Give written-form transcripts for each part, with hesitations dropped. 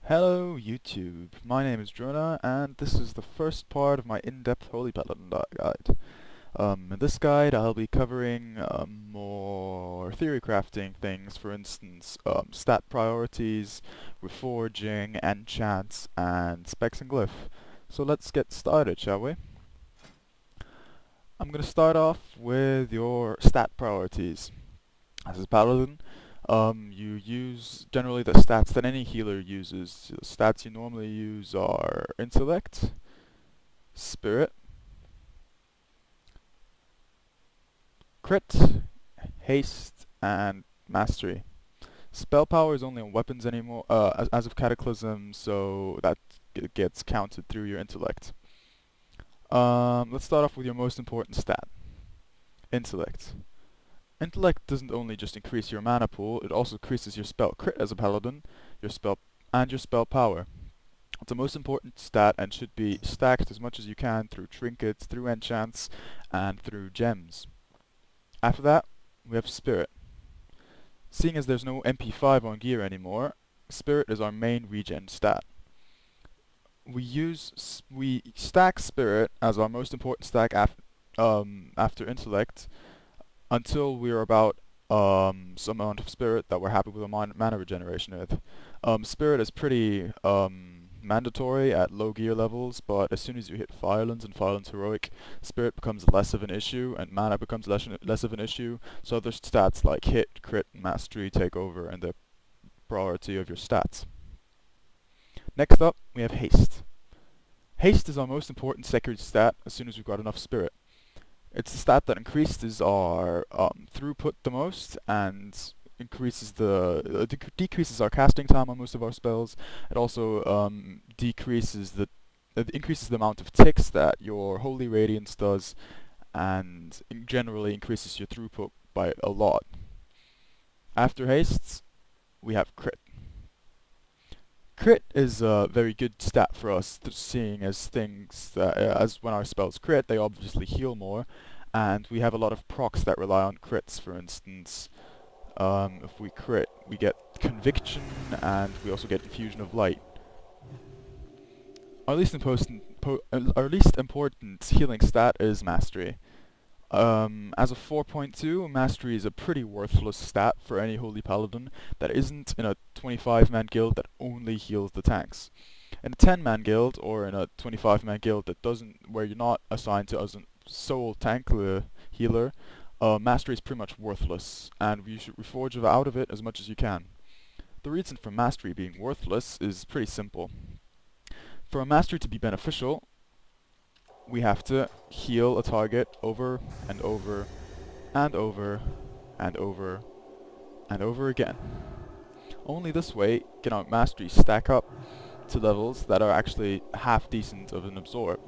Hello YouTube, my name is Jonah and this is the first part of my in-depth Holy Paladin guide. In this guide I'll be covering more theory crafting things, for instance stat priorities, Reforging, Enchants, and Specs and Glyph. So let's get started, shall we? I'm going to start off with your stat priorities. As a Paladin, you use generally the stats that any healer uses. The stats you normally use are Intellect, Spirit, Crit, Haste, and Mastery. Spell power is only on weapons anymore, as of Cataclysm, so that gets counted through your Intellect. Let's start off with your most important stat, Intellect. Intellect doesn't only just increase your mana pool, it also increases your spell crit as a paladin, your spell power. It's the most important stat and should be stacked as much as you can through trinkets, through enchants, and through gems. After that, we have Spirit. Seeing as there's no MP5 on gear anymore, Spirit is our main regen stat. We stack Spirit as our most important stack after Intellect, until we're about some amount of Spirit that we're happy with a mana regeneration with. Spirit is pretty mandatory at low gear levels, but as soon as you hit Firelands and Firelands Heroic, Spirit becomes less of an issue and mana becomes less of an issue, so other stats like Hit, Crit, and Mastery take over and the priority of your stats. Next up, we have Haste. Haste is our most important secondary stat as soon as we've got enough Spirit. It's the stat that increases our throughput the most and decreases our casting time on most of our spells. It also increases the amount of ticks that your Holy Radiance does, and generally increases your throughput by a lot. After Hastes, we have Crit. Crit is a very good stat for us, seeing as as when our spells crit, they obviously heal more, and we have a lot of procs that rely on crits. For instance, if we crit, we get Conviction, and we also get Infusion of Light. Our least important healing stat is Mastery. As a 4.2, Mastery is a pretty worthless stat for any Holy Paladin that isn't in a 25-man guild that only heals the tanks. In a 10-man guild, or in a 25-man guild where you're not assigned to as a sole tank healer, Mastery is pretty much worthless, and you should reforge out of it as much as you can. The reason for Mastery being worthless is pretty simple. For a Mastery to be beneficial, we have to heal a target over and over and over and over and over again. Only this way can our Mastery stack up to levels that are actually half decent of an absorb.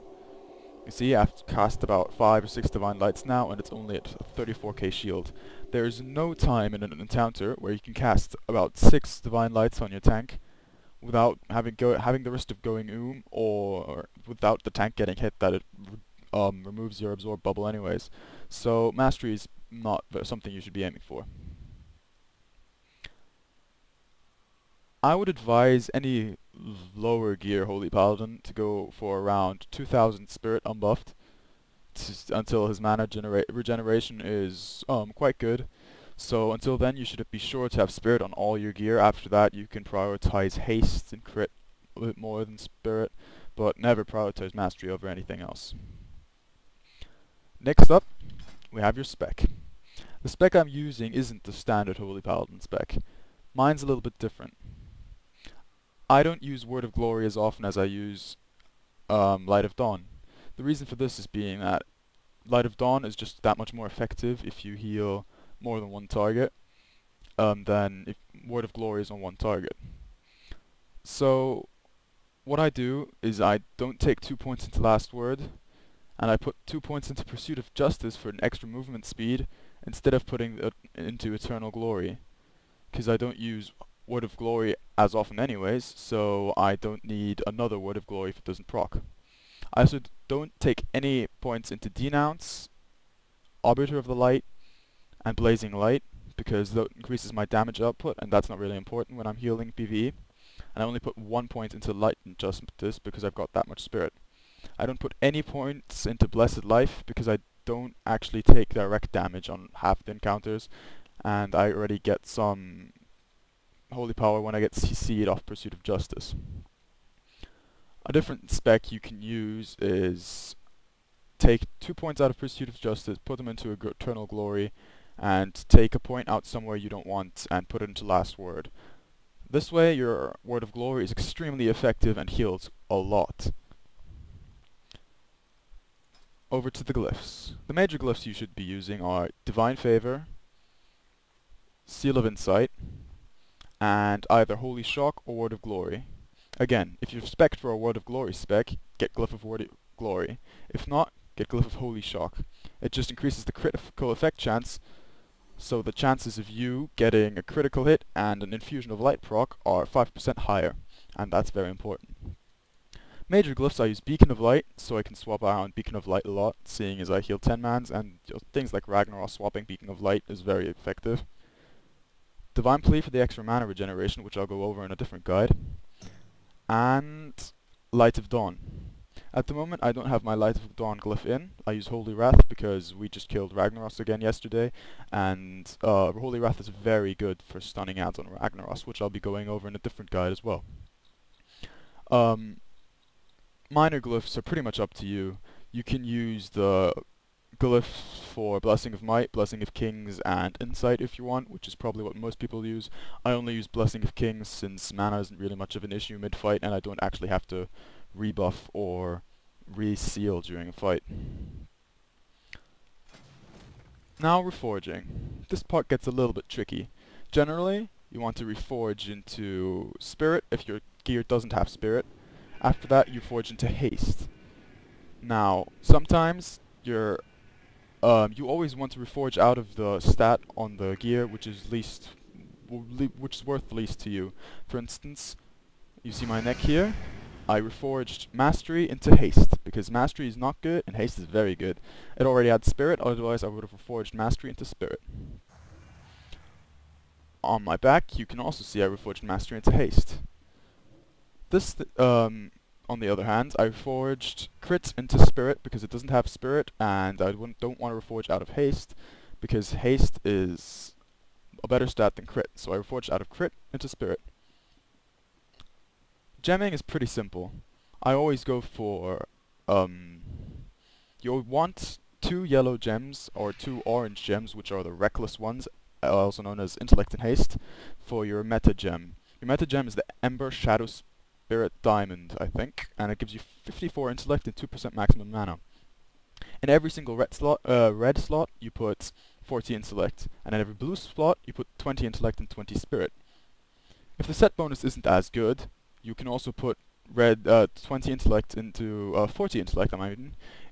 You see, I've cast about 5 or 6 Divine Lights now, and it's only at a 34k shield. There is no time in an encounter where you can cast about 6 Divine Lights on your tank without having the risk of going or without the tank getting hit that it removes your absorb bubble anyways. So Mastery is not something you should be aiming for. I would advise any lower gear Holy Paladin to go for around 2000 Spirit unbuffed until his mana regeneration is quite good. So until then you should be sure to have Spirit on all your gear. After that you can prioritize Haste and Crit a bit more than Spirit, but never prioritize Mastery over anything else. Next up, we have your Spec. The Spec I'm using isn't the standard Holy Paladin spec. Mine's a little bit different. I don't use Word of Glory as often as I use Light of Dawn. The reason for this is being that Light of Dawn is just that much more effective if you heal more than one target than if Word of Glory is on one target. So what I do is I don't take 2 points into Last Word, and I put 2 points into Pursuit of Justice for an extra movement speed instead of putting it into Eternal Glory, because I don't use Word of Glory as often anyways, so I don't need another Word of Glory if it doesn't proc. I also don't take any points into Denounce, Arbiter of the Light, and Blazing Light, because that increases my damage output, and that's not really important when I'm healing PvE. and I only put 1 point into Light Justice because I've got that much spirit. I don't put any points into Blessed Life because I don't actually take direct damage on half the encounters, and I already get some Holy Power when I get CC'd off Pursuit of Justice. A different spec you can use is take 2 points out of Pursuit of Justice, put them into Eternal Glory, and take a point out somewhere you don't want and put it into Last Word. This way your Word of Glory is extremely effective and heals a lot. Over to the glyphs. The major glyphs you should be using are Divine Favor, Seal of Insight, and either Holy Shock or Word of Glory. Again, if you're spec'd for a Word of Glory spec, get Glyph of Word of Glory. If not, get Glyph of Holy Shock. It just increases the critical effect chance, so the chances of you getting a critical hit and an Infusion of Light proc are 5% higher, and that's very important. Major glyphs, I use Beacon of Light, so I can swap around Beacon of Light a lot, seeing as I heal 10 mans, and things like Ragnaros swapping Beacon of Light is very effective. Divine Plea for the extra mana regeneration, which I'll go over in a different guide. And Light of Dawn. At the moment I don't have my Light of Dawn glyph in. I use Holy Wrath because we just killed Ragnaros again yesterday, and Holy Wrath is very good for stunning out on Ragnaros, which I'll be going over in a different guide as well. Minor glyphs are pretty much up to you. You can use the glyphs for Blessing of Might, Blessing of Kings, and Insight if you want, which is probably what most people use. I only use Blessing of Kings since mana isn't really much of an issue mid-fight, and I don't actually have to rebuff or reseal during a fight. Now Reforging. This part gets a little bit tricky. Generally, you want to reforge into Spirit if your gear doesn't have Spirit. After that, you forge into Haste. Now, sometimes you always want to reforge out of the stat on the gear which is worth least to you. For instance, you see my neck here. I reforged Mastery into Haste, because Mastery is not good and Haste is very good. It already had Spirit, otherwise I would have reforged Mastery into Spirit. On my back, you can also see I reforged Mastery into Haste. This, on the other hand, I reforged Crit into Spirit because it doesn't have Spirit, and I don't want to reforge out of Haste, because Haste is a better stat than Crit, so I reforged out of Crit into Spirit. Gemming is pretty simple. I always go for, you'll want 2 yellow gems, or 2 orange gems, which are the reckless ones, also known as Intellect and Haste, for your meta gem. Your meta gem is the Ember Shadow Spirit Diamond, I think, and it gives you 54 Intellect and 2% maximum mana. In every single red slot, you put 40 Intellect, and in every blue slot, you put 20 Intellect and 20 Spirit. If the set bonus isn't as good, you can also put 20 Intellect into 40 Intellect,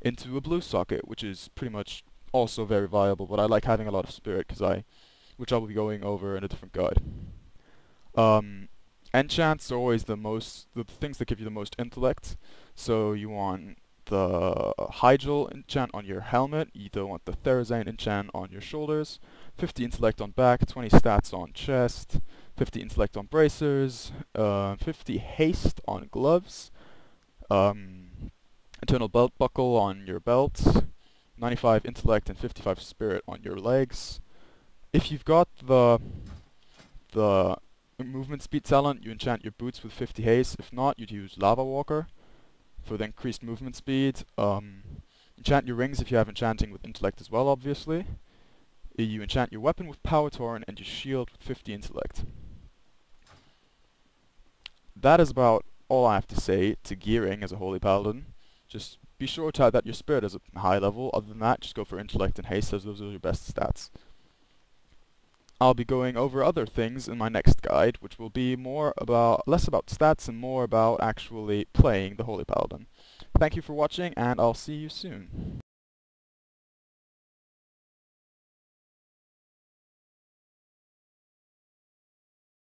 into a blue socket, which is pretty much also very viable. But I like having a lot of Spirit which I will be going over in a different guide. Enchants are always the things that give you the most Intellect. So you want the Hygel enchant on your helmet. You don't want the Therazane enchant on your shoulders. 50 Intellect on back, 20 stats on chest. 50 Intellect on bracers, 50 Haste on gloves, Eternal Belt Buckle on your belt, 95 Intellect and 55 Spirit on your legs. If you've got the movement speed talent, you enchant your boots with 50 Haste. If not, you'd use Lava Walker for the increased movement speed. Enchant your rings if you have enchanting with Intellect as well, obviously. You enchant your weapon with Power Torrent and your shield with 50 Intellect. That is about all I have to say to gearing as a Holy Paladin. Just be sure that your Spirit is a high level. Other than that, just go for Intellect and Haste, as those are your best stats. I'll be going over other things in my next guide, which will be less about stats and more about actually playing the Holy Paladin. Thank you for watching, and I'll see you soon.